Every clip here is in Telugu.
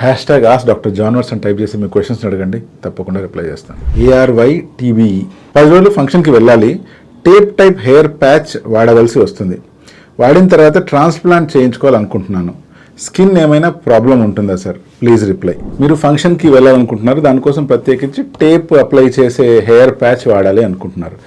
#ask Dr. John Watts అని టైప్ చేసి మీ క్వశ్చన్స్ అడగండి, తప్పకుండా రిప్లై చేస్తాను. ARYTBE 10 రోజులు ఫంక్షన్కి వెళ్ళాలి. టేప్ టైప్ హెయిర్ ప్యాచ్ వాడవలసి వస్తుంది. వాడిన తర్వాత ట్రాన్స్ప్లాంట్ చేయించుకోవాలనుకుంటున్నాను. స్కిన్ ఏమైనా ప్రాబ్లం ఉంటుందా సార్? Please reply. మీరు ఫంక్షన్కి వెళ్ళాలనుకుంటున్నారు, దానికోసం ప్రత్యేకించి టేప్ అప్లై చేసే హెయిర్ ప్యాచ్ వాడాలి అనుకుంటున్నారు.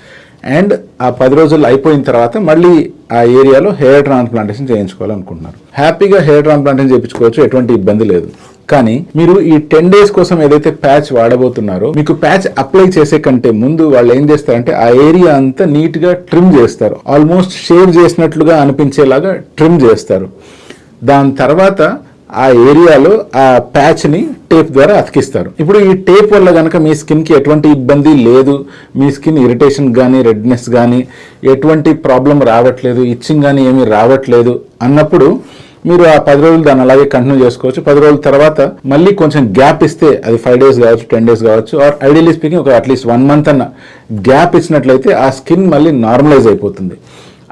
అండ్ ఆ 10 రోజులు అయిపోయిన తర్వాత మళ్ళీ ఆ ఏరియాలో హెయిర్ ట్రాన్స్ప్లాంటేషన్ చేయించుకోవాలనుకుంటున్నారు. హ్యాపీగా హెయిర్ ట్రాన్స్ప్లాంటేషన్ చేయించుకోవచ్చు, ఎటువంటి ఇబ్బంది లేదు. కానీ మీరు ఈ 10 డేస్ కోసం ఏదైతే ప్యాచ్ వాడబోతున్నారో, మీకు ప్యాచ్ అప్లై చేసే కంటే ముందు వాళ్ళు ఏం చేస్తారంటే ఆ ఏరియా అంతా నీట్గా ట్రిమ్ చేస్తారు. ఆల్మోస్ట్ షేవ్ చేసినట్లుగా అనిపించేలాగా ట్రిమ్ చేస్తారు. దాని తర్వాత ఆ ఏరియాలో ఆ ప్యాచ్ని టేప్ ద్వారా అతికిస్తారు. ఇప్పుడు ఈ టేప్ వల్ల కనుక మీ స్కిన్కి ఎటువంటి ఇబ్బంది లేదు, మీ స్కిన్ ఇరిటేషన్ కానీ రెడ్నెస్ కానీ ఎటువంటి ప్రాబ్లం రావట్లేదు, ఇచ్చింగ్ కానీ ఏమీ రావట్లేదు అన్నప్పుడు మీరు ఆ 10 రోజులు దాన్ని అలాగే కంటిన్యూ చేసుకోవచ్చు. 10 రోజుల తర్వాత మళ్ళీ కొంచెం గ్యాప్ ఇస్తే, అది 5 డేస్ కావచ్చు, 10 డేస్ కావచ్చు, ఆర్ ఐడియలీ స్పీకింగ్ ఒక అట్లీస్ట్ 1 మంత్ అన్న గ్యాప్ ఇచ్చినట్లయితే ఆ స్కిన్ మళ్ళీ నార్మలైజ్ అయిపోతుంది.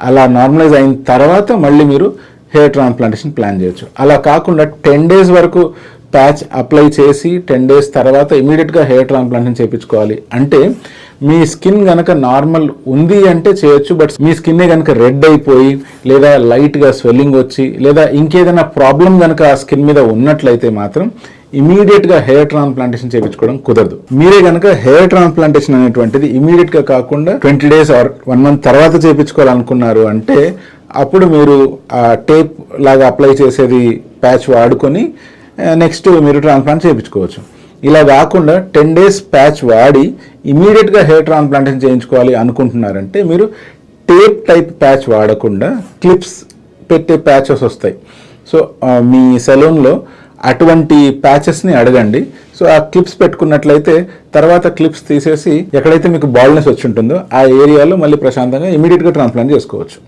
అలా నార్మలైజ్ అయిన తర్వాత మళ్ళీ మీరు హెయిర్ ట్రాన్స్ప్లాంటేషన్ ప్లాన్ చేయొచ్చు. అలా కాకుండా 10 డేస్ వరకు ప్యాచ్ అప్లై చేసి 10 డేస్ తర్వాత ఇమీడియట్గా హెయిర్ ట్రాన్స్ప్లాంటేషన్ చేయించుకోవాలి అంటే మీ స్కిన్ కనుక నార్మల్ ఉంది అంటే చేయొచ్చు. బట్ మీ స్కిన్నే కనుక రెడ్ అయిపోయి లేదా లైట్గా స్వెల్లింగ్ వచ్చి లేదా ఇంకేదైనా ప్రాబ్లం కనుక ఆ స్కిన్ మీద ఉన్నట్లయితే మాత్రం ఇమీడియట్గా హెయిర్ ట్రాన్స్ప్లాంటేషన్ చేయించుకోవడం కుదరదు. మీరే కనుక హెయిర్ ట్రాన్స్ప్లాంటేషన్ అనేటువంటిది ఇమీడియట్గా కాకుండా 20 డేస్ ఆర్ 1 మంత్ తర్వాత చేయించుకోవాలనుకున్నారు అంటే అప్పుడు మీరు ఆ టేప్ లాగా అప్లై చేసేది ప్యాచ్ వాడుకొని నెక్స్ట్ మీరు ట్రాన్స్ప్లాంట్ చేయించుకోవచ్చు. ఇలా కాకుండా 10 డేస్ ప్యాచ్ వాడి ఇమీడియట్గా హెయిర్ ట్రాన్స్ప్లాంటేషన్ చేయించుకోవాలి అనుకుంటున్నారంటే మీరు టేప్ టైప్ ప్యాచ్ వాడకుండా క్లిప్స్ పెట్టే ప్యాచెస్ వస్తాయి. సో మీ సెలూన్లో అటువంటి ప్యాచెస్ని అడగండి. సో ఆ క్లిప్స్ పెట్టుకున్నట్లయితే తర్వాత క్లిప్స్ తీసేసి ఎక్కడైతే మీకు బాల్నెస్ వచ్చి ఉంటుందో ఆ ఏరియాలో మళ్ళీ ప్రశాంతంగా ఇమీడియట్గా ట్రాన్స్ప్లాంట్ చేసుకోవచ్చు.